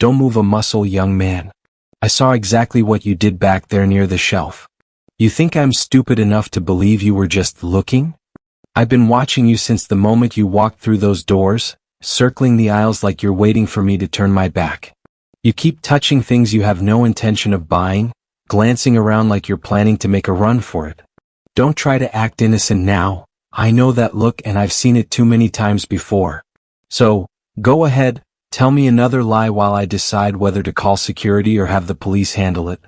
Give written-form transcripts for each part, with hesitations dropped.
Don't move a muscle, young man. I saw exactly what you did back there near the shelf. You think I'm stupid enough to believe you were just looking? I've been watching you since the moment you walked through those doors, circling the aisles like you're waiting for me to turn my back. You keep touching things you have no intention of buying, glancing around like you're planning to make a run for it. Don't try to act innocent now. I know that look and I've seen it too many times before. So, go ahead, tell me another lie while I decide whether to call security or have the police handle it.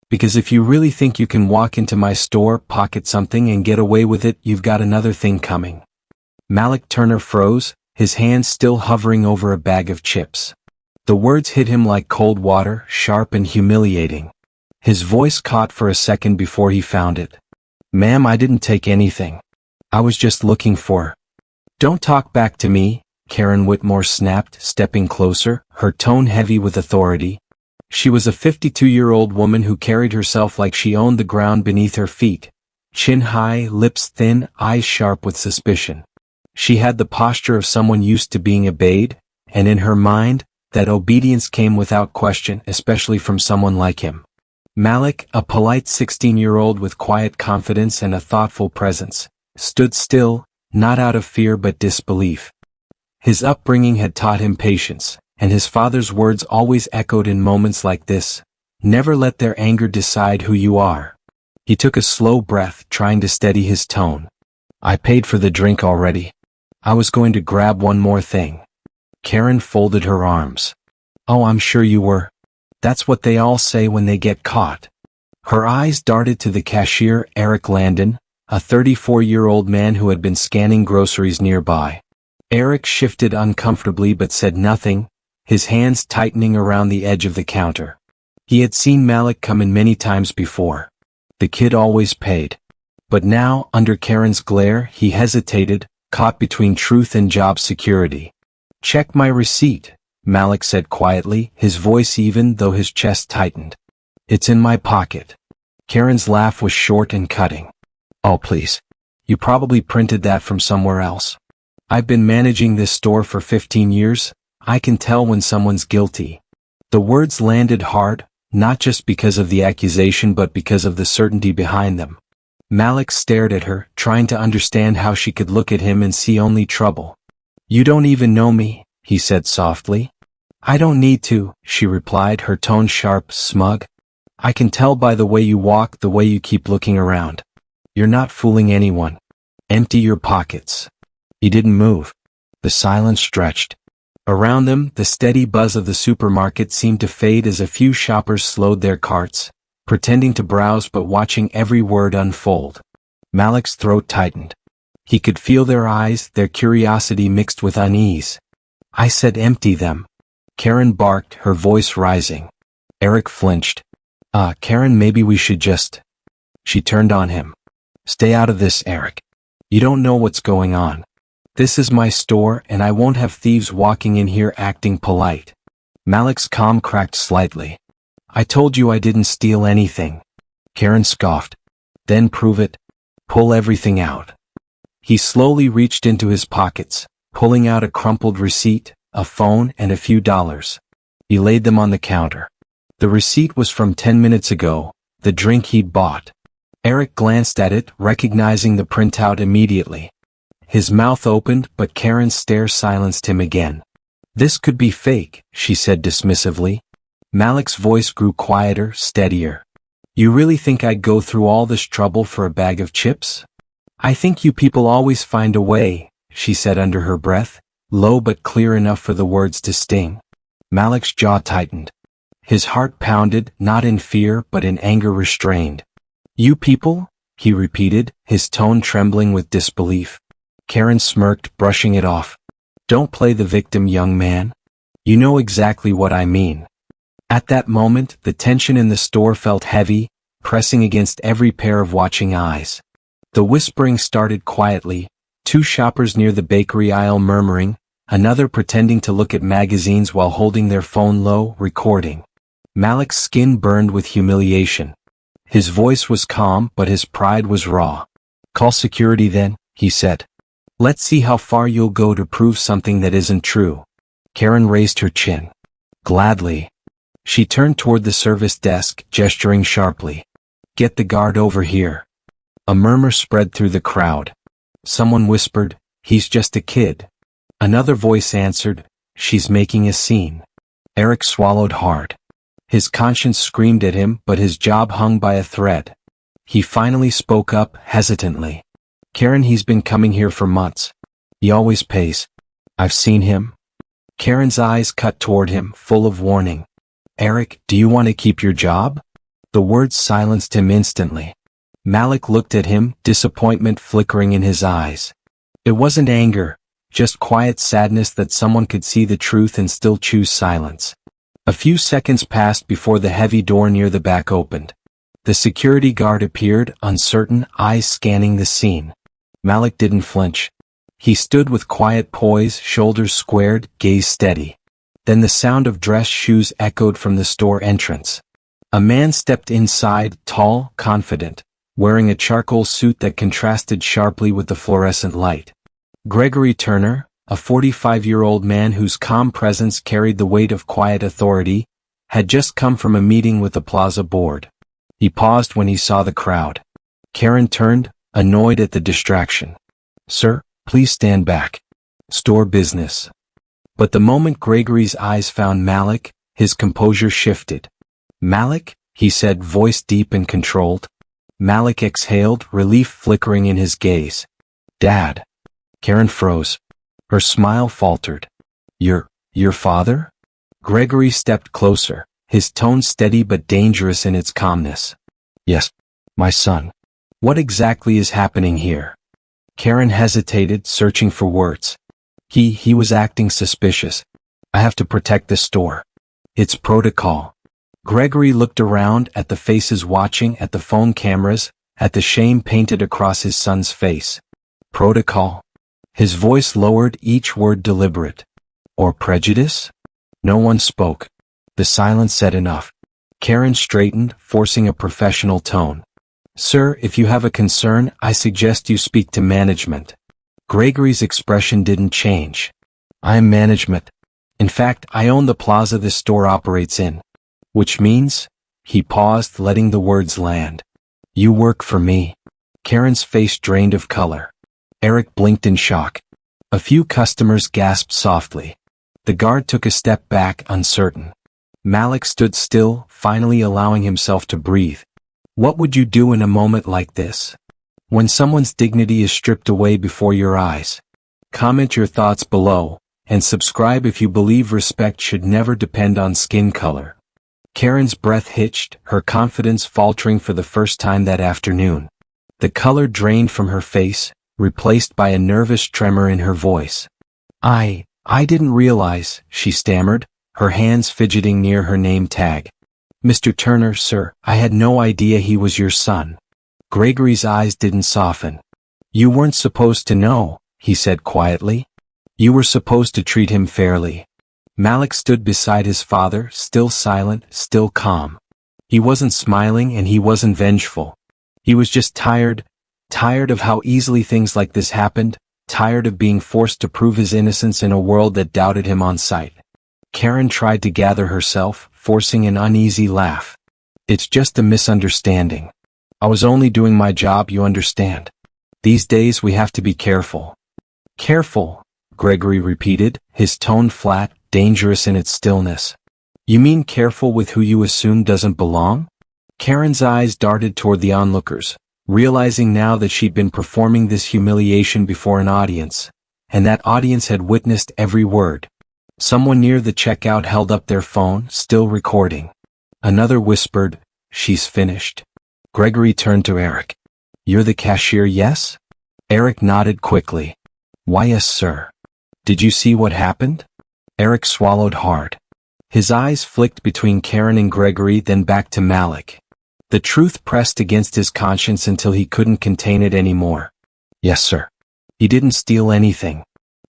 Because if you really think you can walk into my store, pocket something and get away with it, you've got another thing coming. Malik Turner froze, his hands still hovering over a bag of chips. The words hit him like cold water, sharp and humiliating. His voice caught for a second before he found it. Ma'am, I didn't take anything. I was just looking for. Don't talk back to me, Karen Whitmore snapped, stepping closer, her tone heavy with authority. She was a 52-year-old woman who carried herself like she owned the ground beneath her feet. Chin high, lips thin, eyes sharp with suspicion. She had the posture of someone used to being obeyed, and in her mind, that obedience came without question, especially from someone like him. Malik, a polite 16-year-old with quiet confidence and a thoughtful presence, stood still, not out of fear but disbelief. His upbringing had taught him patience, and his father's words always echoed in moments like this. Never let their anger decide who you are. He took a slow breath, trying to steady his tone. I paid for the drink already. I was going to grab one more thing. Karen folded her arms. Oh, I'm sure you were. That's what they all say when they get caught. Her eyes darted to the cashier, Eric Landon, a 34-year-old man who had been scanning groceries nearby. Eric shifted uncomfortably but said nothing, his hands tightening around the edge of the counter. He had seen Malik come in many times before. The kid always paid. But now, under Karen's glare, he hesitated, caught between truth and job security. Check my receipt, Malik said quietly, his voice even though his chest tightened. It's in my pocket. Karen's laugh was short and cutting. Oh please. You probably printed that from somewhere else. I've been managing this store for 15 years, I can tell when someone's guilty. The words landed hard, not just because of the accusation but because of the certainty behind them. Malik stared at her, trying to understand how she could look at him and see only trouble. You don't even know me, he said softly. I don't need to, she replied, her tone sharp, smug. I can tell by the way you walk, the way you keep looking around. You're not fooling anyone. Empty your pockets. He didn't move. The silence stretched. Around them, the steady buzz of the supermarket seemed to fade as a few shoppers slowed their carts, pretending to browse but watching every word unfold. Malik's throat tightened. He could feel their eyes, their curiosity mixed with unease. I said empty them. Karen barked, her voice rising. Eric flinched. Karen, maybe we should just... She turned on him. Stay out of this, Eric. You don't know what's going on. This is my store and I won't have thieves walking in here acting polite. Malik's calm cracked slightly. I told you I didn't steal anything. Karen scoffed. Then prove it. Pull everything out. He slowly reached into his pockets, pulling out a crumpled receipt, a phone, and a few dollars. He laid them on the counter. The receipt was from 10 minutes ago, the drink he'd bought. Eric glanced at it, recognizing the printout immediately. His mouth opened, but Karen's stare silenced him again. This could be fake, she said dismissively. Malik's voice grew quieter, steadier. You really think I'd go through all this trouble for a bag of chips? I think you people always find a way, she said under her breath, low but clear enough for the words to sting. Malik's jaw tightened. His heart pounded, not in fear but in anger restrained. You people? He repeated, his tone trembling with disbelief. Karen smirked, brushing it off. Don't play the victim, young man. You know exactly what I mean. At that moment, the tension in the store felt heavy, pressing against every pair of watching eyes. The whispering started quietly, two shoppers near the bakery aisle murmuring, another pretending to look at magazines while holding their phone low, recording. Malik's skin burned with humiliation. His voice was calm, but his pride was raw. Call security then, he said. Let's see how far you'll go to prove something that isn't true. Karen raised her chin. Gladly. She turned toward the service desk, gesturing sharply. Get the guard over here. A murmur spread through the crowd. Someone whispered, he's just a kid. Another voice answered, she's making a scene. Eric swallowed hard. His conscience screamed at him, but his job hung by a thread. He finally spoke up, hesitantly. Karen, he's been coming here for months. He always pays. I've seen him. Karen's eyes cut toward him, full of warning. Eric, do you want to keep your job? The words silenced him instantly. Malik looked at him, disappointment flickering in his eyes. It wasn't anger, just quiet sadness that someone could see the truth and still choose silence. A few seconds passed before the heavy door near the back opened. The security guard appeared, uncertain, eyes scanning the scene. Malik didn't flinch. He stood with quiet poise, shoulders squared, gaze steady. Then the sound of dress shoes echoed from the store entrance. A man stepped inside, tall, confident, wearing a charcoal suit that contrasted sharply with the fluorescent light. Gregory Turner, a 45-year-old man whose calm presence carried the weight of quiet authority, had just come from a meeting with the Plaza board. He paused when he saw the crowd. Karen turned, annoyed at the distraction. Sir, please stand back. Store business. But the moment Gregory's eyes found Malik, his composure shifted. Malik, he said, voice deep and controlled. Malik exhaled, relief flickering in his gaze. Dad. Karen froze. Her smile faltered. Your father? Gregory stepped closer, his tone steady but dangerous in its calmness. Yes, my son. What exactly is happening here? Karen hesitated, searching for words. He was acting suspicious. I have to protect the store. It's protocol. Gregory looked around at the faces watching, at the phone cameras, at the shame painted across his son's face. Protocol. His voice lowered, each word deliberate. Or prejudice? No one spoke. The silence said enough. Karen straightened, forcing a professional tone. Sir, if you have a concern, I suggest you speak to management. Gregory's expression didn't change. I am management. In fact, I own the plaza this store operates in. Which means? He paused, letting the words land. You work for me. Karen's face drained of color. Eric blinked in shock. A few customers gasped softly. The guard took a step back, uncertain. Malik stood still, finally allowing himself to breathe. What would you do in a moment like this? When someone's dignity is stripped away before your eyes? Comment your thoughts below, and subscribe if you believe respect should never depend on skin color. Karen's breath hitched, her confidence faltering for the first time that afternoon. The color drained from her face, replaced by a nervous tremor in her voice. I didn't realize, she stammered, her hands fidgeting near her name tag. Mr. Turner, sir, I had no idea he was your son. Gregory's eyes didn't soften. You weren't supposed to know, he said quietly. You were supposed to treat him fairly. Malik stood beside his father, still silent, still calm. He wasn't smiling and he wasn't vengeful. He was just tired of how easily things like this happened, tired of being forced to prove his innocence in a world that doubted him on sight. Karen tried to gather herself, forcing an uneasy laugh. It's just a misunderstanding. I was only doing my job, you understand. These days we have to be careful. Careful, Gregory repeated, his tone flat, dangerous in its stillness. You mean careful with who you assume doesn't belong? Karen's eyes darted toward the onlookers, realizing now that she'd been performing this humiliation before an audience, and that audience had witnessed every word. Someone near the checkout held up their phone, still recording. Another whispered, "She's finished." Gregory turned to Eric. "You're the cashier, yes?" Eric nodded quickly. "Why, yes, sir." "Did you see what happened?" Eric swallowed hard. His eyes flicked between Karen and Gregory, then back to Malik. The truth pressed against his conscience until he couldn't contain it anymore. "Yes, sir. He didn't steal anything.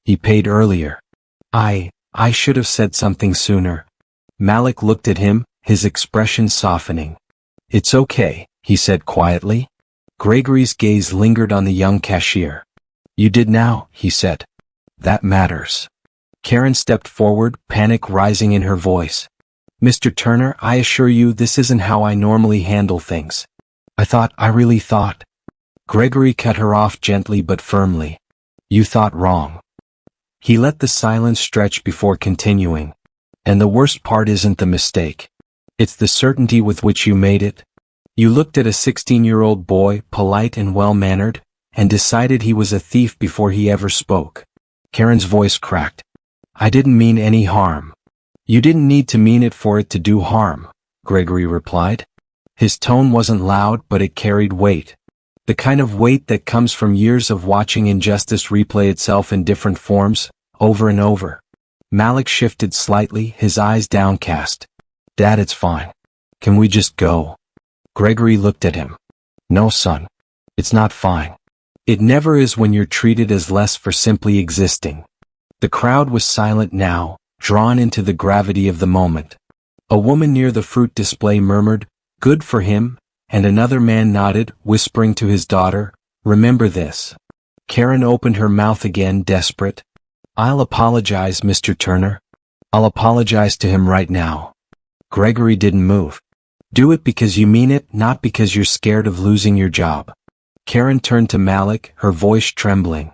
He paid earlier. I should have said something sooner." Malik looked at him, his expression softening. "It's okay," he said quietly. Gregory's gaze lingered on the young cashier. "You did now," he said. "That matters." Karen stepped forward, panic rising in her voice. Mr. Turner, I assure you this isn't how I normally handle things. I really thought. Gregory cut her off gently but firmly. You thought wrong. He let the silence stretch before continuing. And the worst part isn't the mistake. It's the certainty with which you made it. You looked at a 16-year-old boy, polite and well-mannered, and decided he was a thief before he ever spoke. Karen's voice cracked. I didn't mean any harm. You didn't need to mean it for it to do harm, Gregory replied. His tone wasn't loud, but it carried weight. The kind of weight that comes from years of watching injustice replay itself in different forms, over and over. Malik shifted slightly, his eyes downcast. Dad, it's fine. Can we just go? Gregory looked at him. No, son. It's not fine. It never is when you're treated as less for simply existing. The crowd was silent now, drawn into the gravity of the moment. A woman near the fruit display murmured, Good for him, and another man nodded, whispering to his daughter, Remember this. Karen opened her mouth again, desperate. I'll apologize, Mr. Turner. I'll apologize to him right now. Gregory didn't move. Do it because you mean it, not because you're scared of losing your job. Karen turned to Malik, her voice trembling.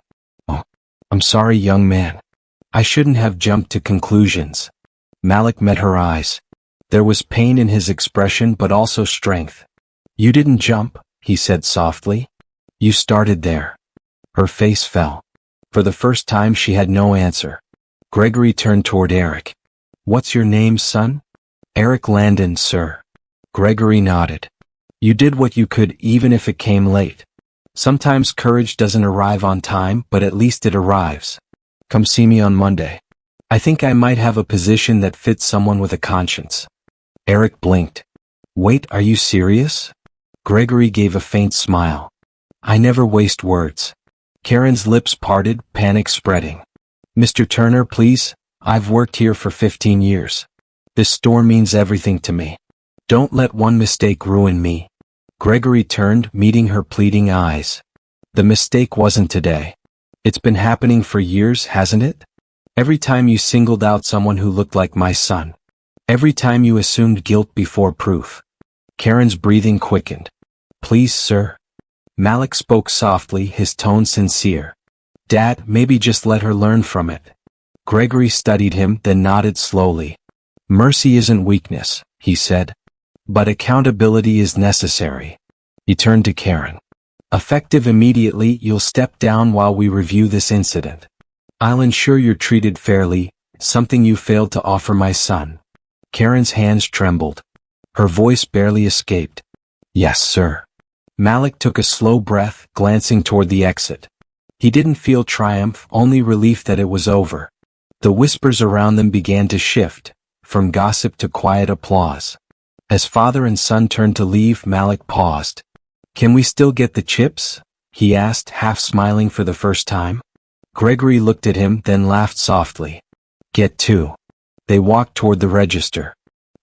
Oh, I'm sorry, young man. I shouldn't have jumped to conclusions. Malik met her eyes. There was pain in his expression but also strength. You didn't jump, he said softly. You started there. Her face fell. For the first time she had no answer. Gregory turned toward Eric. What's your name, son? Eric Landon, sir. Gregory nodded. You did what you could even if it came late. Sometimes courage doesn't arrive on time, but at least it arrives. Come see me on Monday. I think I might have a position that fits someone with a conscience. Eric blinked. Wait, are you serious? Gregory gave a faint smile. I never waste words. Karen's lips parted, panic spreading. Mr. Turner, please, I've worked here for 15 years. This store means everything to me. Don't let one mistake ruin me. Gregory turned, meeting her pleading eyes. The mistake wasn't today. It's been happening for years, hasn't it? Every time you singled out someone who looked like my son. Every time you assumed guilt before proof. Karen's breathing quickened. Please, sir. Malik spoke softly, his tone sincere. Dad, maybe just let her learn from it. Gregory studied him, then nodded slowly. Mercy isn't weakness, he said. But accountability is necessary. He turned to Karen. Effective immediately, you'll step down while we review this incident. I'll ensure you're treated fairly, something you failed to offer my son. Karen's hands trembled. Her voice barely escaped. Yes, sir. Malik took a slow breath, glancing toward the exit. He didn't feel triumph, only relief that it was over. The whispers around them began to shift, from gossip to quiet applause. As father and son turned to leave, Malik paused. Can we still get the chips? He asked, half smiling for the first time. Gregory looked at him, then laughed softly. Get two. They walked toward the register.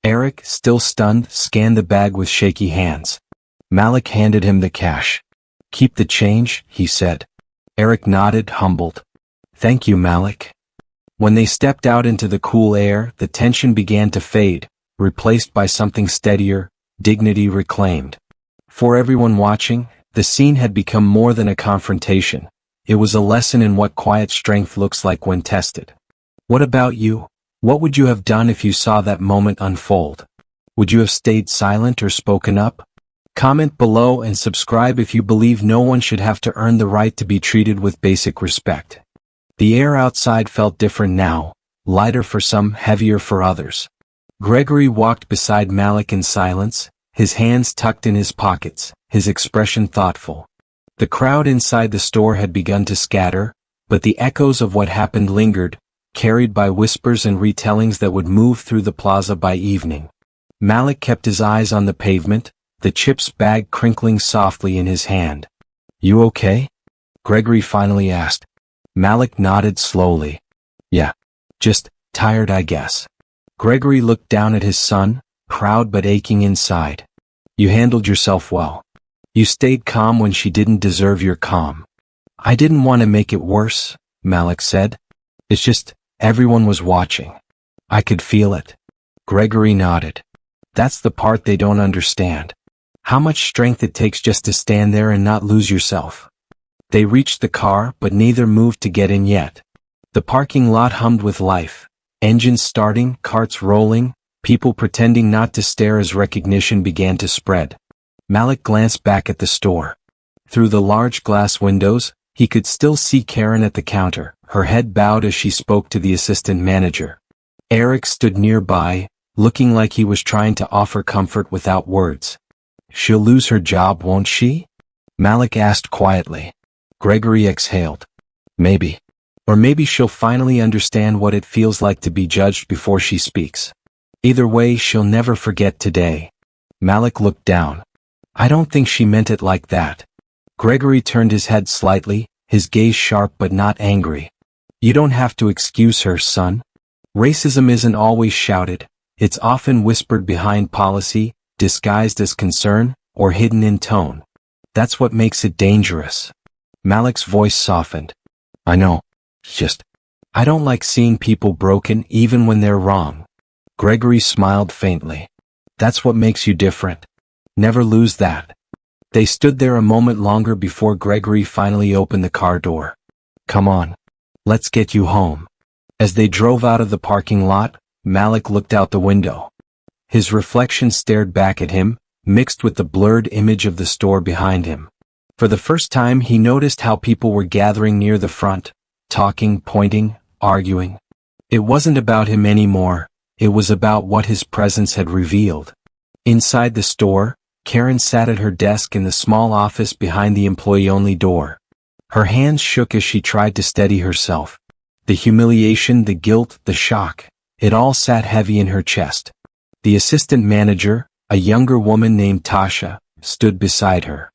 Eric, still stunned, scanned the bag with shaky hands. Malik handed him the cash. Keep the change, he said. Eric nodded, humbled. Thank you, Malik. When they stepped out into the cool air, the tension began to fade, replaced by something steadier, dignity reclaimed. For everyone watching, the scene had become more than a confrontation. It was a lesson in what quiet strength looks like when tested. What about you? What would you have done if you saw that moment unfold? Would you have stayed silent or spoken up? Comment below and subscribe if you believe no one should have to earn the right to be treated with basic respect. The air outside felt different now, lighter for some, heavier for others. Gregory walked beside Malik in silence, his hands tucked in his pockets, his expression thoughtful. The crowd inside the store had begun to scatter, but the echoes of what happened lingered, carried by whispers and retellings that would move through the plaza by evening. Malik kept his eyes on the pavement, the chips bag crinkling softly in his hand. You okay? Gregory finally asked. Malik nodded slowly. Yeah. Just tired, I guess. Gregory looked down at his son, proud but aching inside. You handled yourself well. You stayed calm when she didn't deserve your calm. I didn't want to make it worse, Malik said. It's just, Everyone was watching. I could feel it. Gregory nodded. That's the part they don't understand. How much strength it takes just to stand there and not lose yourself. They reached the car, but neither moved to get in yet. The parking lot hummed with life. Engines starting, carts rolling, people pretending not to stare as recognition began to spread. Malik glanced back at the store. Through the large glass windows, he could still see Karen at the counter, her head bowed as she spoke to the assistant manager. Eric stood nearby, looking like he was trying to offer comfort without words. She'll lose her job, won't she? Malik asked quietly. Gregory exhaled. Maybe. Or maybe she'll finally understand what it feels like to be judged before she speaks. Either way, she'll never forget today. Malik looked down. I don't think she meant it like that. Gregory turned his head slightly, his gaze sharp but not angry. You don't have to excuse her, son. Racism isn't always shouted. It's often whispered behind policy, disguised as concern, or hidden in tone. That's what makes it dangerous. Malik's voice softened. I know. Just, I don't like seeing people broken even when they're wrong. Gregory smiled faintly. That's what makes you different. Never lose that. They stood there a moment longer before Gregory finally opened the car door. Come on. Let's get you home. As they drove out of the parking lot, Malik looked out the window. His reflection stared back at him, mixed with the blurred image of the store behind him. For the first time he noticed how people were gathering near the front, talking, pointing, arguing. It wasn't about him anymore, it was about what his presence had revealed. Inside the store, Karen sat at her desk in the small office behind the employee-only door. Her hands shook as she tried to steady herself. The humiliation, the guilt, the shock, it all sat heavy in her chest. The assistant manager, a younger woman named Tasha, stood beside her.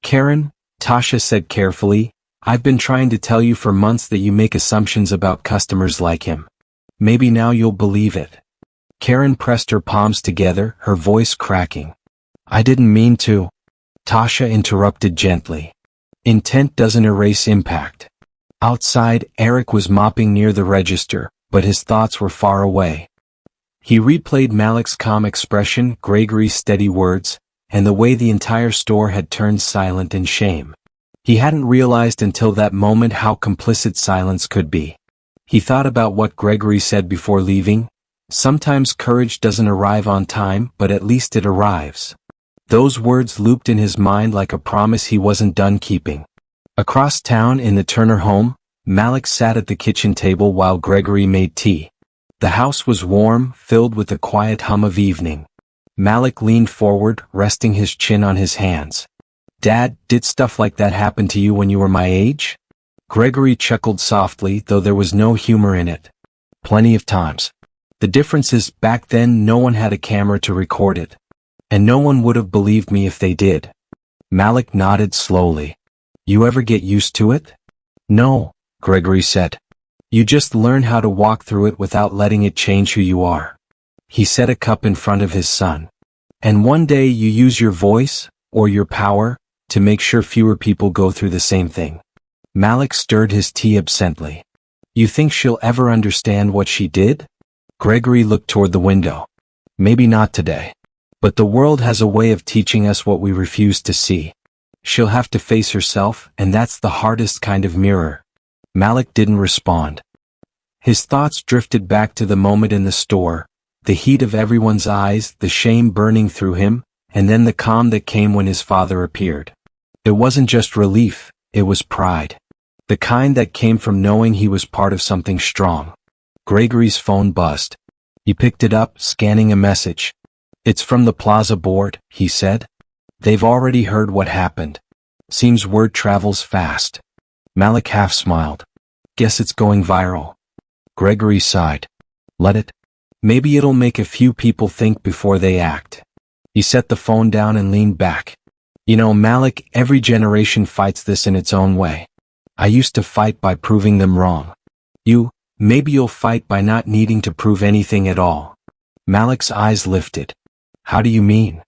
Karen, Tasha said carefully, I've been trying to tell you for months that you make assumptions about customers like him. Maybe now you'll believe it. Karen pressed her palms together, her voice cracking. I didn't mean to. Tasha interrupted gently. Intent doesn't erase impact. Outside, Eric was mopping near the register, but his thoughts were far away. He replayed Malik's calm expression, Gregory's steady words, and the way the entire store had turned silent in shame. He hadn't realized until that moment how complicit silence could be. He thought about what Gregory said before leaving. Sometimes courage doesn't arrive on time, but at least it arrives. Those words looped in his mind like a promise he wasn't done keeping. Across town in the Turner home, Malik sat at the kitchen table while Gregory made tea. The house was warm, filled with the quiet hum of evening. Malik leaned forward, resting his chin on his hands. Dad, did stuff like that happen to you when you were my age? Gregory chuckled softly, though there was no humor in it. Plenty of times. The difference is, back then no one had a camera to record it. And no one would have believed me if they did. Malik nodded slowly. You ever get used to it? No, Gregory said. You just learn how to walk through it without letting it change who you are. He set a cup in front of his son. And one day you use your voice, or your power, to make sure fewer people go through the same thing. Malik stirred his tea absently. You think she'll ever understand what she did? Gregory looked toward the window. Maybe not today. But the world has a way of teaching us what we refuse to see. She'll have to face herself, and that's the hardest kind of mirror. Malik didn't respond. His thoughts drifted back to the moment in the store, the heat of everyone's eyes, the shame burning through him, and then the calm that came when his father appeared. It wasn't just relief, it was pride. The kind that came from knowing he was part of something strong. Gregory's phone buzzed. He picked it up, scanning a message. It's from the Plaza board, he said. They've already heard what happened. Seems word travels fast. Malik half smiled. Guess it's going viral. Gregory sighed. Let it. Maybe it'll make a few people think before they act. He set the phone down and leaned back. You know, Malik, every generation fights this in its own way. I used to fight by proving them wrong. Maybe you'll fight by not needing to prove anything at all. Malik's eyes lifted. How do you mean?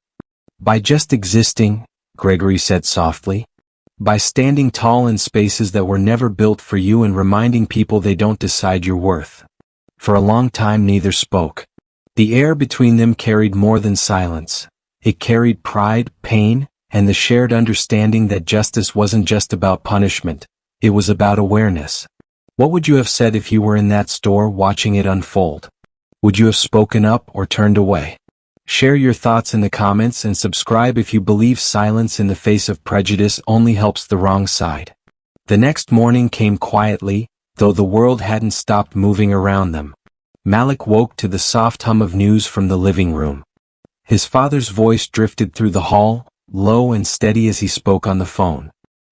By just existing, Gregory said softly. By standing tall in spaces that were never built for you and reminding people they don't decide your worth. For a long time neither spoke. The air between them carried more than silence. It carried pride, pain, and the shared understanding that justice wasn't just about punishment, it was about awareness. What would you have said if you were in that store watching it unfold? Would you have spoken up or turned away? Share your thoughts in the comments and subscribe if you believe silence in the face of prejudice only helps the wrong side. The next morning came quietly, though the world hadn't stopped moving around them. Malik woke to the soft hum of news from the living room. His father's voice drifted through the hall, low and steady as he spoke on the phone.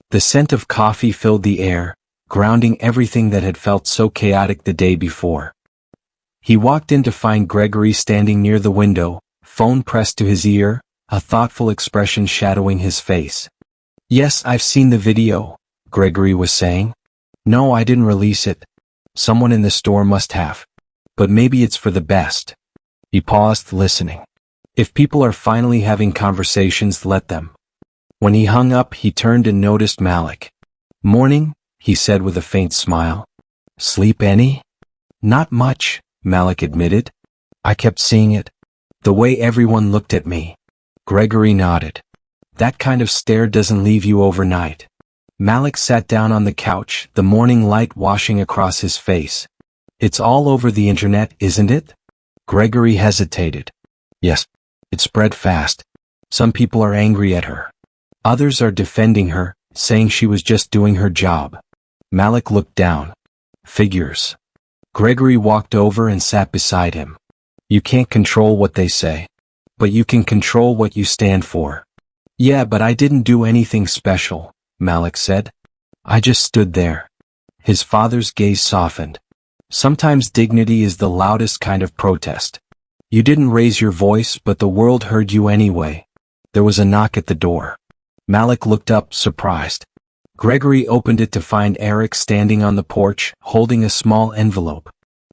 The scent of coffee filled the air, grounding everything that had felt so chaotic the day before. He walked in to find Gregory standing near the window, phone pressed to his ear, a thoughtful expression shadowing his face. "Yes, I've seen the video," Gregory was saying. "No, I didn't release it. Someone in the store must have. But maybe it's for the best." He paused, listening. If people are finally having conversations, let them. When he hung up, he turned and noticed Malik. "Morning," he said with a faint smile. "Sleep any?" "Not much," Malik admitted. "I kept seeing it. The way everyone looked at me." Gregory nodded. "That kind of stare doesn't leave you overnight." Malik sat down on the couch, the morning light washing across his face. "It's all over the internet, isn't it?" Gregory hesitated. "Yes. It spread fast. Some people are angry at her. Others are defending her, saying she was just doing her job." Malik looked down. "Figures." Gregory walked over and sat beside him. "You can't control what they say. But you can control what you stand for." "Yeah, but I didn't do anything special," Malik said. "I just stood there." His father's gaze softened. "Sometimes dignity is the loudest kind of protest. You didn't raise your voice, but the world heard you anyway." There was a knock at the door. Malik looked up, surprised. Gregory opened it to find Eric standing on the porch, holding a small envelope.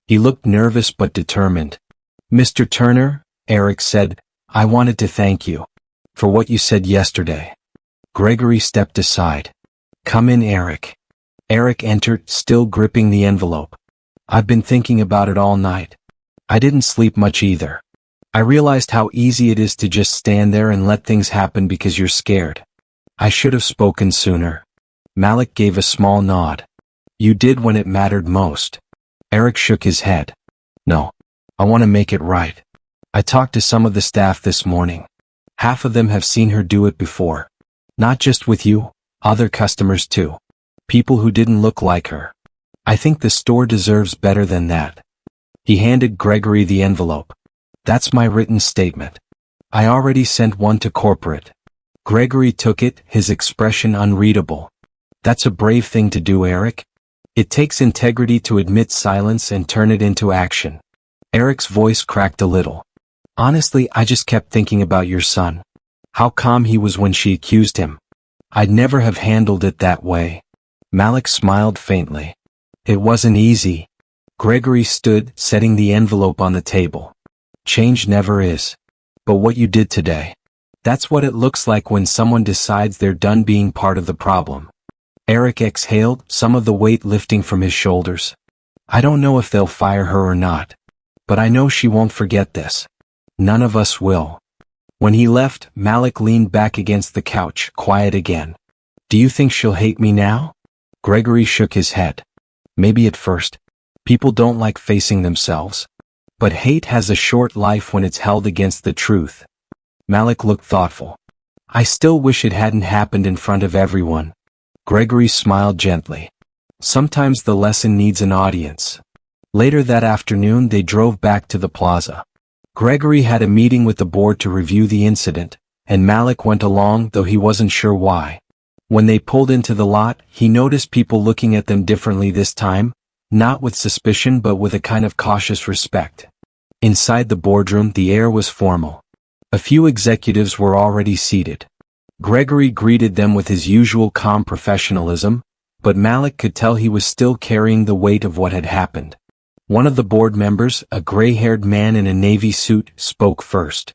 He looked nervous but determined. "Mr. Turner," Eric said, "I wanted to thank you for what you said yesterday." Gregory stepped aside. "Come in, Eric." Eric entered, still gripping the envelope. "I've been thinking about it all night. I didn't sleep much either. I realized how easy it is to just stand there and let things happen because you're scared. I should have spoken sooner." Malik gave a small nod. "You did when it mattered most." Eric shook his head. "No. I want to make it right. I talked to some of the staff this morning. Half of them have seen her do it before. Not just with you, other customers too. People who didn't look like her. I think the store deserves better than that." He handed Gregory the envelope. "That's my written statement. I already sent one to corporate." Gregory took it, his expression unreadable. "That's a brave thing to do, Eric. It takes integrity to admit silence and turn it into action." Eric's voice cracked a little. "Honestly, I just kept thinking about your son. How calm he was when she accused him. I'd never have handled it that way." Malik smiled faintly. "It wasn't easy." Gregory stood, setting the envelope on the table. "Change never is. But what you did today. That's what it looks like when someone decides they're done being part of the problem." Eric exhaled, some of the weight lifting from his shoulders. "I don't know if they'll fire her or not. But I know she won't forget this. None of us will." When he left, Malik leaned back against the couch, quiet again. "Do you think she'll hate me now?" Gregory shook his head. "Maybe at first. People don't like facing themselves. But hate has a short life when it's held against the truth." Malik looked thoughtful. "I still wish it hadn't happened in front of everyone." Gregory smiled gently. "Sometimes the lesson needs an audience." Later that afternoon they drove back to the plaza. Gregory had a meeting with the board to review the incident, and Malik went along though he wasn't sure why. When they pulled into the lot, he noticed people looking at them differently this time, not with suspicion but with a kind of cautious respect. Inside the boardroom the air was formal. A few executives were already seated. Gregory greeted them with his usual calm professionalism, but Malik could tell he was still carrying the weight of what had happened. One of the board members, a gray-haired man in a navy suit, spoke first.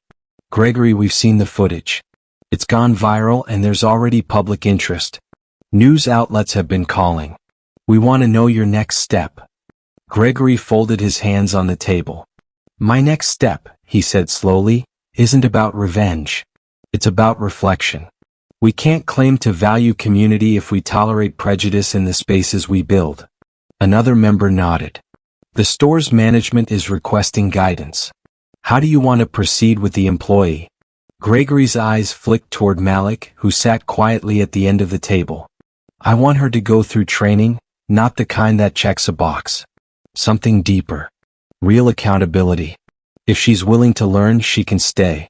"Gregory, we've seen the footage. It's gone viral and there's already public interest. News outlets have been calling. We want to know your next step." Gregory folded his hands on the table. My next step, he said slowly, isn't about revenge. It's about reflection. We can't claim to value community if we tolerate prejudice in the spaces we build. Another member nodded. The store's management is requesting guidance. How do you want to proceed with the employee? Gregory's eyes flicked toward Malik, who sat quietly at the end of the table. I want her to go through training, not the kind that checks a box. Something deeper. Real accountability. If she's willing to learn, she can stay.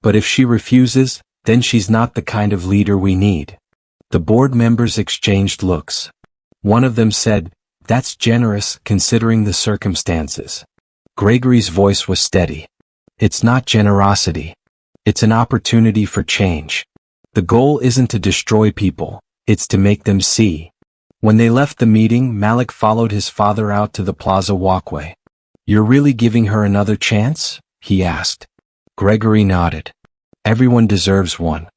But if she refuses, then she's not the kind of leader we need. The board members exchanged looks. One of them said, That's generous, considering the circumstances. Gregory's voice was steady. It's not generosity. It's an opportunity for change. The goal isn't to destroy people, it's to make them see. When they left the meeting, Malik followed his father out to the Plaza walkway. You're really giving her another chance? He asked. Gregory nodded. Everyone deserves one.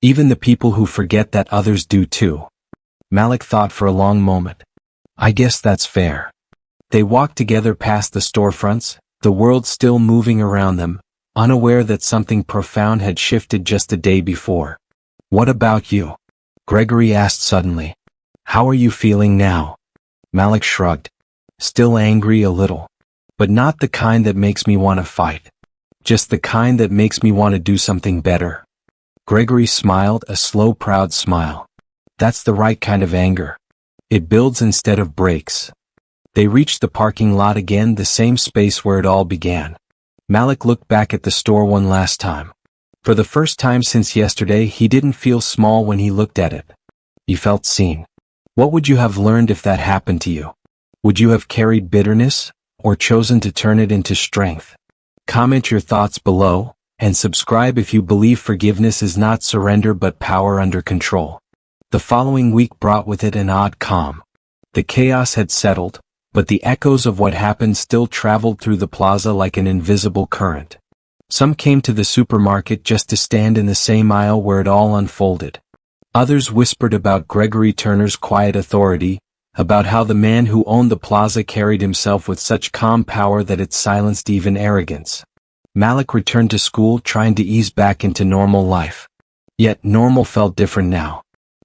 Even the people who forget that others do too. Malik thought for a long moment. I guess that's fair. They walked together past the storefronts, the world still moving around them, unaware that something profound had shifted just a day before. What about you? Gregory asked suddenly. How are you feeling now? Malik shrugged. Still angry a little. But not the kind that makes me want to fight. Just the kind that makes me want to do something better. Gregory smiled, a slow, proud smile. That's the right kind of anger. It builds instead of breaks. They reached the parking lot again, the same space where it all began. Malik looked back at the store one last time. For the first time since yesterday, he didn't feel small when he looked at it. He felt seen. What would you have learned if that happened to you? Would you have carried bitterness, or chosen to turn it into strength? Comment your thoughts below, and subscribe if you believe forgiveness is not surrender but power under control. The following week brought with it an odd calm. The chaos had settled, but the echoes of what happened still traveled through the plaza like an invisible current. Some came to the supermarket just to stand in the same aisle where it all unfolded. Others whispered about Gregory Turner's quiet authority, about how the man who owned the plaza carried himself with such calm power that it silenced even arrogance. Malik returned to school trying to ease back into normal life. Yet normal felt different now.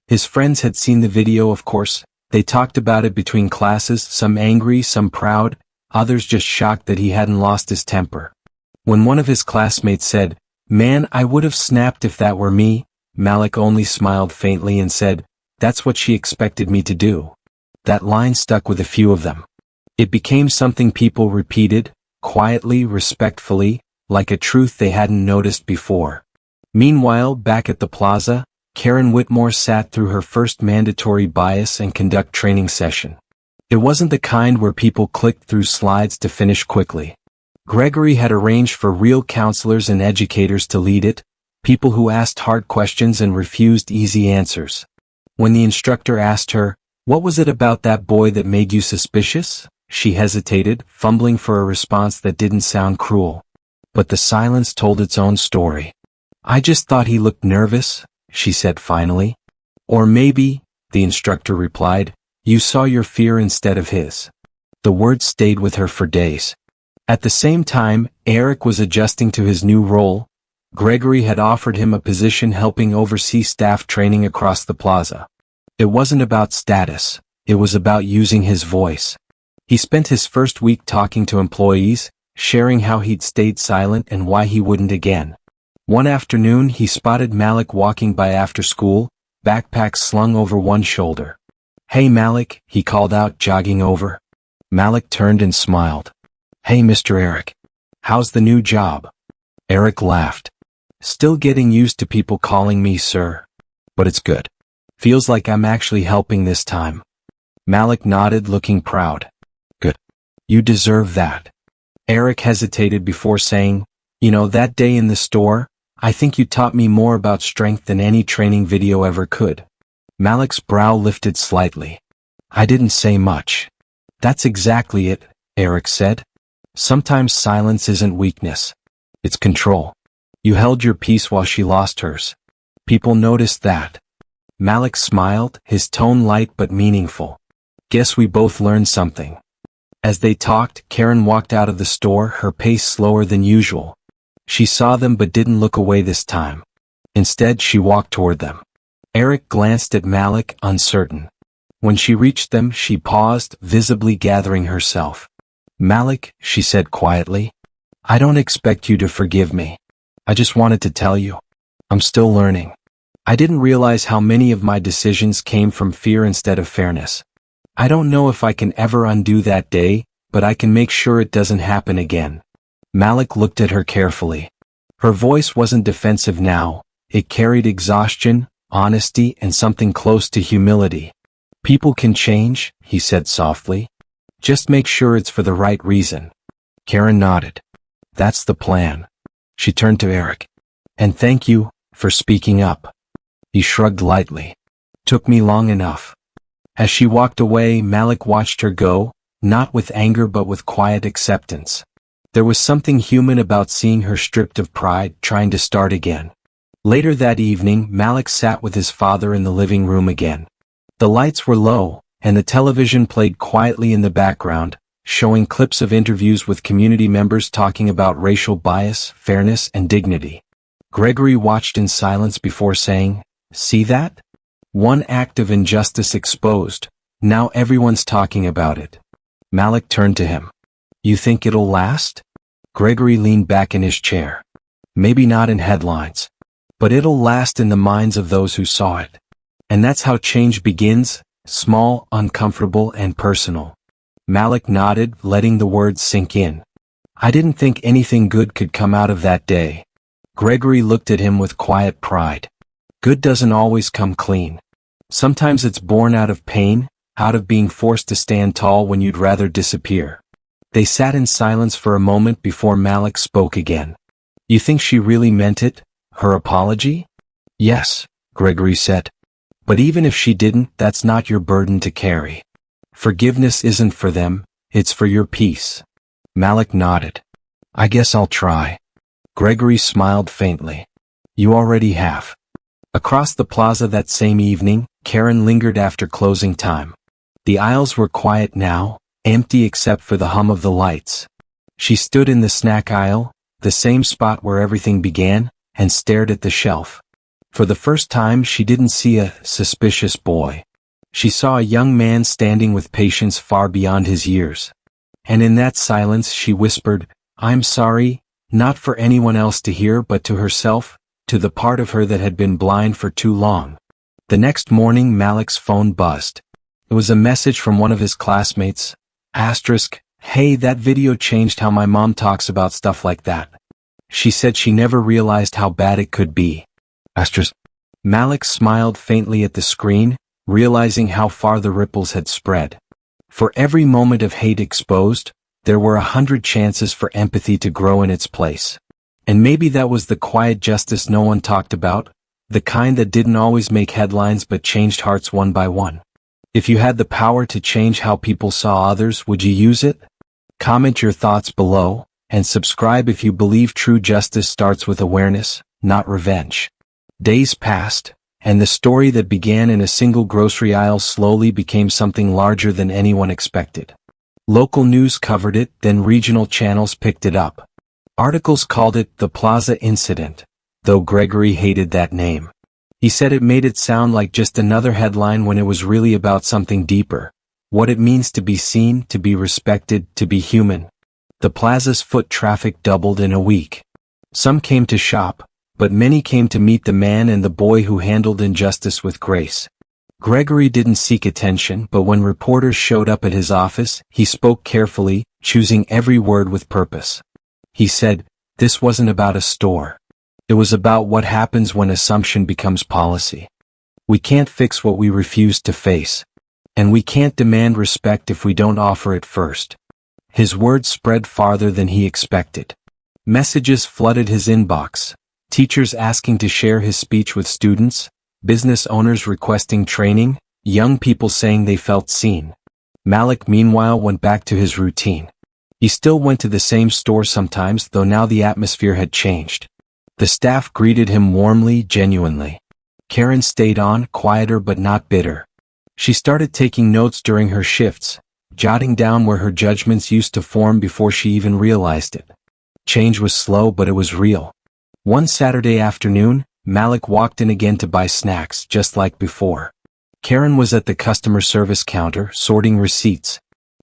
His friends had seen the video, of course. They talked about it between classes, some angry, some proud, others just shocked that he hadn't lost his temper. When one of his classmates said, "Man, I would have snapped if that were me," Malik only smiled faintly and said, "That's what she expected me to do." That line stuck with a few of them. It became something people repeated, quietly, respectfully, like a truth they hadn't noticed before. Meanwhile, back at the plaza, Karen Whitmore sat through her first mandatory bias and conduct training session. It wasn't the kind where people clicked through slides to finish quickly. Gregory had arranged for real counselors and educators to lead it, people who asked hard questions and refused easy answers. When the instructor asked her, "What was it about that boy that made you suspicious?" she hesitated, fumbling for a response that didn't sound cruel. But the silence told its own story. "I just thought he looked nervous," she said finally. "Or maybe," the instructor replied, "you saw your fear instead of his." The words stayed with her for days. At the same time, Eric was adjusting to his new role. Gregory had offered him a position helping oversee staff training across the plaza. It wasn't about status, it was about using his voice. He spent his first week talking to employees, sharing how he'd stayed silent and why he wouldn't again. One afternoon he spotted Malik walking by after school, backpack slung over one shoulder. "Hey Malik," he called out, jogging over. Malik turned and smiled. "Hey Mr. Eric. How's the new job?" Eric laughed. "Still getting used to people calling me sir. But it's good. Feels like I'm actually helping this time." Malik nodded, looking proud. "Good. You deserve that." Eric hesitated before saying, "You know, that day in the store, I think you taught me more about strength than any training video ever could." Malik's brow lifted slightly. "I didn't say much." "That's exactly it," Eric said. "Sometimes silence isn't weakness. It's control. You held your peace while she lost hers. People noticed that." Malik smiled, his tone light but meaningful. "Guess we both learned something." As they talked, Karen walked out of the store, her pace slower than usual. She saw them but didn't look away this time. Instead, she walked toward them. Eric glanced at Malik, uncertain. When she reached them, she paused, visibly gathering herself. "Malik," she said quietly, "I don't expect you to forgive me. I just wanted to tell you. I'm still learning. I didn't realize how many of my decisions came from fear instead of fairness. I don't know if I can ever undo that day, but I can make sure it doesn't happen again." Malik looked at her carefully. Her voice wasn't defensive now, it carried exhaustion, honesty, and something close to humility. "People can change," he said softly. "Just make sure it's for the right reason." Karen nodded. "That's the plan." She turned to Eric. "And thank you for speaking up." He shrugged lightly. "Took me long enough." As she walked away, Malik watched her go, not with anger but with quiet acceptance. There was something human about seeing her stripped of pride, trying to start again. Later that evening, Malik sat with his father in the living room again. The lights were low, and the television played quietly in the background, showing clips of interviews with community members talking about racial bias, fairness, and dignity. Gregory watched in silence before saying, "See that? One act of injustice exposed. Now everyone's talking about it." Malik turned to him. "You think it'll last?" Gregory leaned back in his chair. "Maybe not in headlines. But it'll last in the minds of those who saw it. And that's how change begins, small, uncomfortable, and personal." Malik nodded, letting the words sink in. "I didn't think anything good could come out of that day." Gregory looked at him with quiet pride. "Good doesn't always come clean. Sometimes it's born out of pain, out of being forced to stand tall when you'd rather disappear." They sat in silence for a moment before Malik spoke again. "You think she really meant it? Her apology?" "Yes," Gregory said. "But even if she didn't, that's not your burden to carry. Forgiveness isn't for them, it's for your peace." Malik nodded. "I guess I'll try." Gregory smiled faintly. "You already have." Across the plaza that same evening, Karen lingered after closing time. The aisles were quiet now, empty except for the hum of the lights. She stood in the snack aisle, the same spot where everything began, and stared at the shelf. For the first time, she didn't see a suspicious boy. She saw a young man standing with patience far beyond his years. And in that silence she whispered, "I'm sorry," not for anyone else to hear but to herself, to the part of her that had been blind for too long. The next morning Malik's phone buzzed. It was a message from one of his classmates. "Hey, that video changed how my mom talks about stuff like that. She said she never realized how bad it could be." Malik smiled faintly at the screen, realizing how far the ripples had spread. For every moment of hate exposed, there were 100 chances for empathy to grow in its place. And maybe that was the quiet justice no one talked about, the kind that didn't always make headlines but changed hearts one by one. If you had the power to change how people saw others, would you use it? Comment your thoughts below, and subscribe if you believe true justice starts with awareness, not revenge. Days passed, and the story that began in a single grocery aisle slowly became something larger than anyone expected. Local news covered it, then regional channels picked it up. Articles called it the Plaza incident, though Gregory hated that name. He said it made it sound like just another headline when it was really about something deeper. What it means to be seen, to be respected, to be human. The Plaza's foot traffic doubled in a week. Some came to shop, but many came to meet the man and the boy who handled injustice with grace. Gregory didn't seek attention, but when reporters showed up at his office, he spoke carefully, choosing every word with purpose. He said, "This wasn't about a store. It was about what happens when assumption becomes policy. We can't fix what we refuse to face. And we can't demand respect if we don't offer it first." His words spread farther than he expected. Messages flooded his inbox. Teachers asking to share his speech with students, business owners requesting training, young people saying they felt seen. Malik meanwhile went back to his routine. He still went to the same store sometimes, though now the atmosphere had changed. The staff greeted him warmly, genuinely. Karen stayed on, quieter but not bitter. She started taking notes during her shifts, jotting down where her judgments used to form before she even realized it. Change was slow, but it was real. One Saturday afternoon, Malik walked in again to buy snacks, just like before. Karen was at the customer service counter, sorting receipts.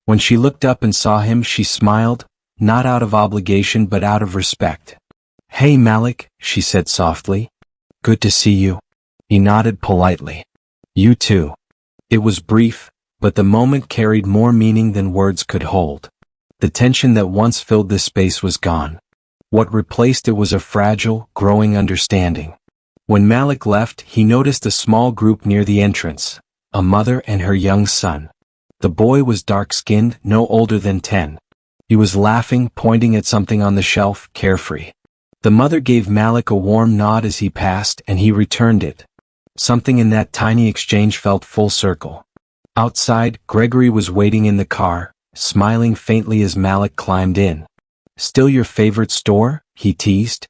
When she looked up and saw him, she smiled, not out of obligation but out of respect. "Hey Malik," she said softly. "Good to see you." He nodded politely. "You too." It was brief, but the moment carried more meaning than words could hold. The tension that once filled this space was gone. What replaced it was a fragile, growing understanding. When Malik left, he noticed a small group near the entrance, a mother and her young son. The boy was dark-skinned, no older than 10. He was laughing, pointing at something on the shelf, carefree. The mother gave Malik a warm nod as he passed, and he returned it. Something in that tiny exchange felt full circle. Outside, Gregory was waiting in the car, smiling faintly as Malik climbed in. "Still your favorite store?" he teased.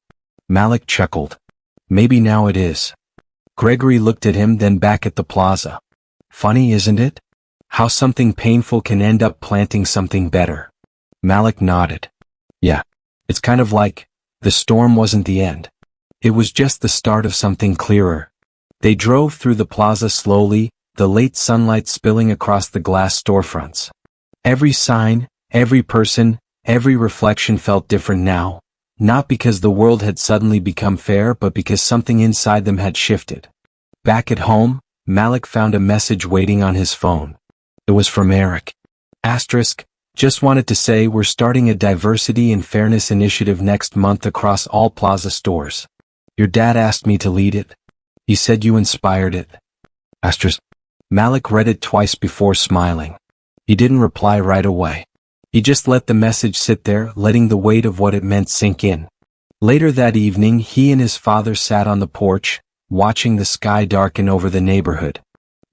Malik chuckled. "Maybe now it is." Gregory looked at him, then back at the plaza. "Funny, isn't it? How something painful can end up planting something better." Malik nodded. "Yeah. It's kind of like, the storm wasn't the end. It was just the start of something clearer." They drove through the plaza slowly, the late sunlight spilling across the glass storefronts. Every sign, every person, every reflection felt different now, not because the world had suddenly become fair but because something inside them had shifted. Back at home, Malik found a message waiting on his phone. It was from Eric. Asterisk, just wanted to say we're starting a diversity and fairness initiative next month across all Plaza stores. Your dad asked me to lead it. He said you inspired it. Asterisk. Malik read it twice before smiling. He didn't reply right away. He just let the message sit there, letting the weight of what it meant sink in. Later that evening, he and his father sat on the porch, watching the sky darken over the neighborhood.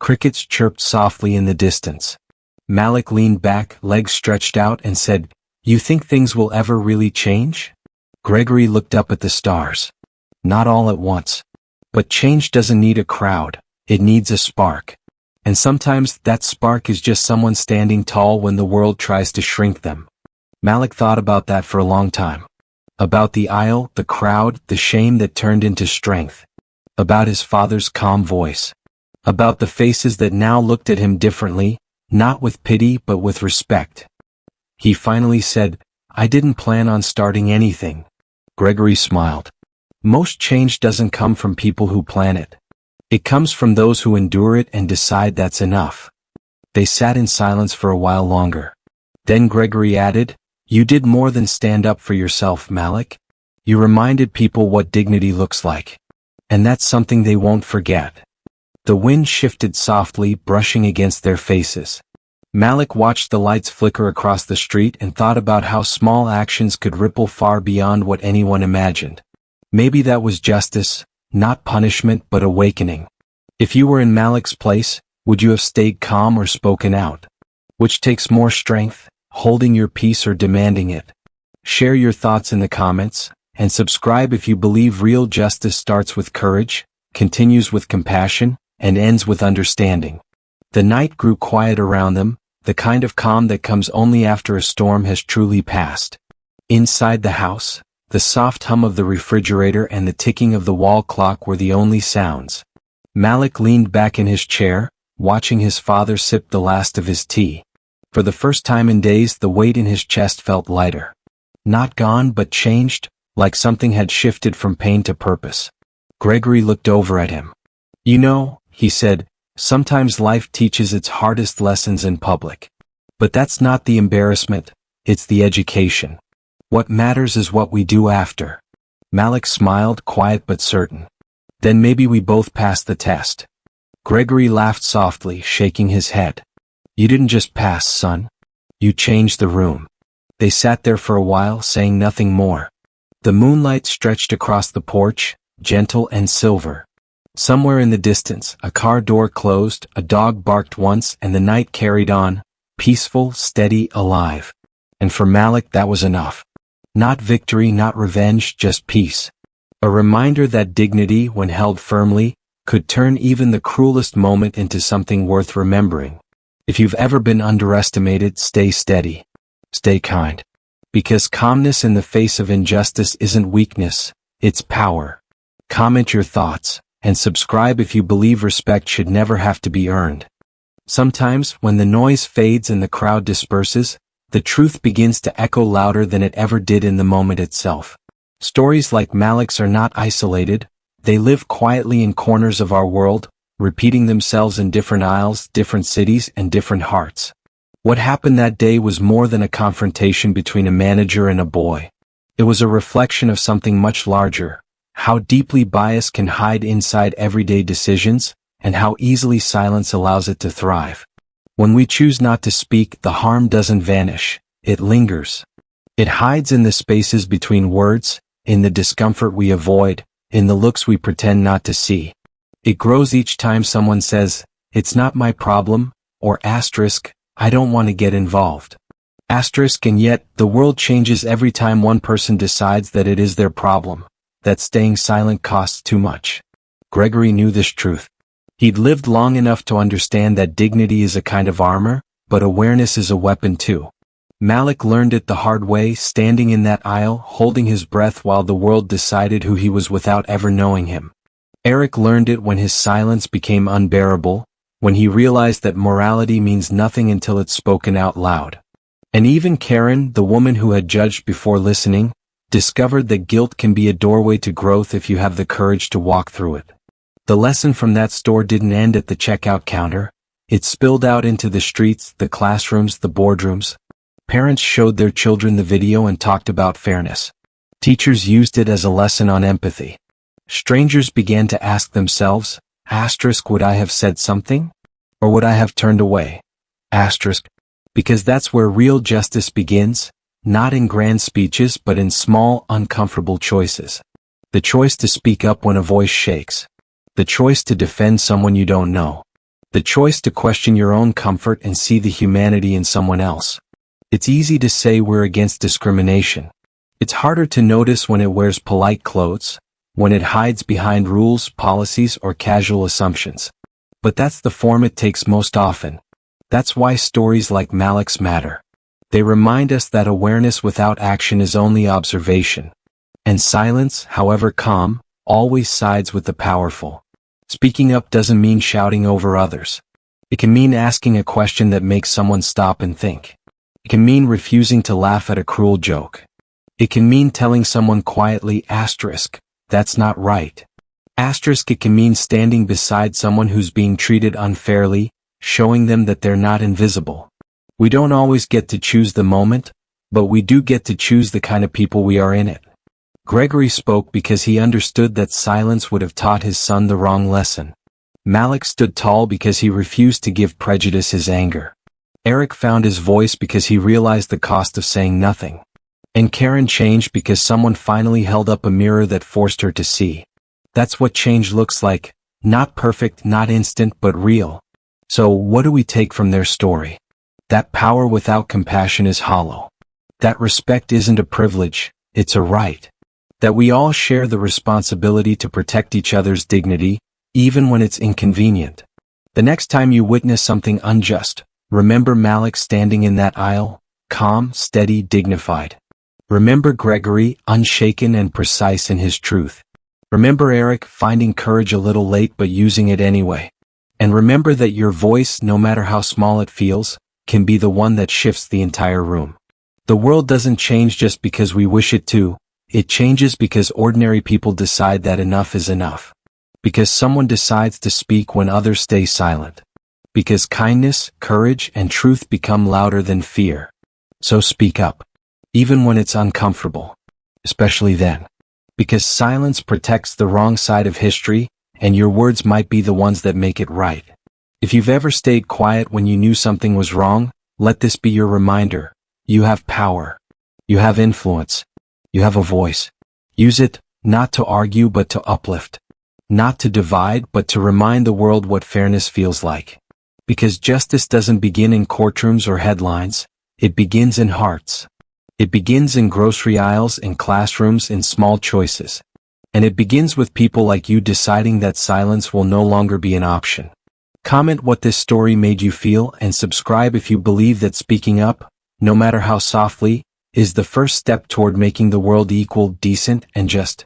Crickets chirped softly in the distance. Malik leaned back, legs stretched out, and said, "You think things will ever really change?" Gregory looked up at the stars. "Not all at once. But change doesn't need a crowd, it needs a spark. And sometimes that spark is just someone standing tall when the world tries to shrink them." Malik thought about that for a long time. About the aisle, the crowd, the shame that turned into strength. About his father's calm voice. About the faces that now looked at him differently, not with pity but with respect. He finally said, "I didn't plan on starting anything." Gregory smiled. "Most change doesn't come from people who plan it. It comes from those who endure it and decide that's enough." They sat in silence for a while longer. Then Gregory added, "You did more than stand up for yourself, Malik. You reminded people what dignity looks like. And that's something they won't forget." The wind shifted softly, brushing against their faces. Malik watched the lights flicker across the street and thought about how small actions could ripple far beyond what anyone imagined. Maybe that was justice, not punishment but awakening. If you were in Malik's place, would you have stayed calm or spoken out? Which takes more strength, holding your peace or demanding it? Share your thoughts in the comments, and subscribe if you believe real justice starts with courage, continues with compassion, and ends with understanding. The night grew quiet around them, the kind of calm that comes only after a storm has truly passed. Inside the house, the soft hum of the refrigerator and the ticking of the wall clock were the only sounds. Malik leaned back in his chair, watching his father sip the last of his tea. For the first time in days, the weight in his chest felt lighter. Not gone but changed, like something had shifted from pain to purpose. Gregory looked over at him. "You know," he said, "sometimes life teaches its hardest lessons in public. But that's not the embarrassment, it's the education. What matters is what we do after." Malik smiled, quiet but certain. "Then maybe we both passed the test." Gregory laughed softly, shaking his head. "You didn't just pass, son. You changed the room." They sat there for a while, saying nothing more. The moonlight stretched across the porch, gentle and silver. Somewhere in the distance, a car door closed, a dog barked once, and the night carried on, peaceful, steady, alive. And for Malik that was enough. Not victory, not revenge, just peace. A reminder that dignity, when held firmly, could turn even the cruelest moment into something worth remembering. If you've ever been underestimated, stay steady. Stay kind. Because calmness in the face of injustice isn't weakness, it's power. Comment your thoughts, and subscribe if you believe respect should never have to be earned. Sometimes, when the noise fades and the crowd disperses, the truth begins to echo louder than it ever did in the moment itself. Stories like Malik's are not isolated, they live quietly in corners of our world, repeating themselves in different aisles, different cities, and different hearts. What happened that day was more than a confrontation between a manager and a boy. It was a reflection of something much larger, how deeply bias can hide inside everyday decisions, and how easily silence allows it to thrive. When we choose not to speak, the harm doesn't vanish, it lingers. It hides in the spaces between words, in the discomfort we avoid, in the looks we pretend not to see. It grows each time someone says, "It's not my problem," or "I don't want to get involved." And yet, the world changes every time one person decides that it is their problem, that staying silent costs too much. Gregory knew this truth. He'd lived long enough to understand that dignity is a kind of armor, but awareness is a weapon too. Malik learned it the hard way, standing in that aisle, holding his breath while the world decided who he was without ever knowing him. Eric learned it when his silence became unbearable, when he realized that morality means nothing until it's spoken out loud. And even Karen, the woman who had judged before listening, discovered that guilt can be a doorway to growth if you have the courage to walk through it. The lesson from that store didn't end at the checkout counter. It spilled out into the streets, the classrooms, the boardrooms. Parents showed their children the video and talked about fairness. Teachers used it as a lesson on empathy. Strangers began to ask themselves, would I have said something? Or would I have turned away? Because that's where real justice begins, not in grand speeches but in small, uncomfortable choices. The choice to speak up when a voice shakes. The choice to defend someone you don't know. The choice to question your own comfort and see the humanity in someone else. It's easy to say we're against discrimination. It's harder to notice when it wears polite clothes, when it hides behind rules, policies, or casual assumptions. But that's the form it takes most often. That's why stories like Malik's matter. They remind us that awareness without action is only observation. And silence, however calm, always sides with the powerful. Speaking up doesn't mean shouting over others. It can mean asking a question that makes someone stop and think. It can mean refusing to laugh at a cruel joke. It can mean telling someone quietly, "That's not right." It can mean standing beside someone who's being treated unfairly, showing them that they're not invisible. We don't always get to choose the moment, but we do get to choose the kind of people we are in it. Gregory spoke because he understood that silence would have taught his son the wrong lesson. Malik stood tall because he refused to give prejudice his anger. Eric found his voice because he realized the cost of saying nothing. And Karen changed because someone finally held up a mirror that forced her to see. That's what change looks like, not perfect, not instant, but real. So what do we take from their story? That power without compassion is hollow. That respect isn't a privilege, it's a right. That we all share the responsibility to protect each other's dignity, even when it's inconvenient. The next time you witness something unjust, remember Malik standing in that aisle, calm, steady, dignified. Remember Gregory, unshaken and precise in his truth. Remember Eric, finding courage a little late but using it anyway. And remember that your voice, no matter how small it feels, can be the one that shifts the entire room. The world doesn't change just because we wish it to. It changes because ordinary people decide that enough is enough. Because someone decides to speak when others stay silent. Because kindness, courage, and truth become louder than fear. So speak up. Even when it's uncomfortable. Especially then. Because silence protects the wrong side of history, and your words might be the ones that make it right. If you've ever stayed quiet when you knew something was wrong, let this be your reminder. You have power. You have influence. You have a voice. Use it, not to argue but to uplift. Not to divide but to remind the world what fairness feels like. Because justice doesn't begin in courtrooms or headlines, it begins in hearts. It begins in grocery aisles, in classrooms, in small choices. And it begins with people like you deciding that silence will no longer be an option. Comment what this story made you feel and subscribe if you believe that speaking up, no matter how softly, is the first step toward making the world equal, decent, and just.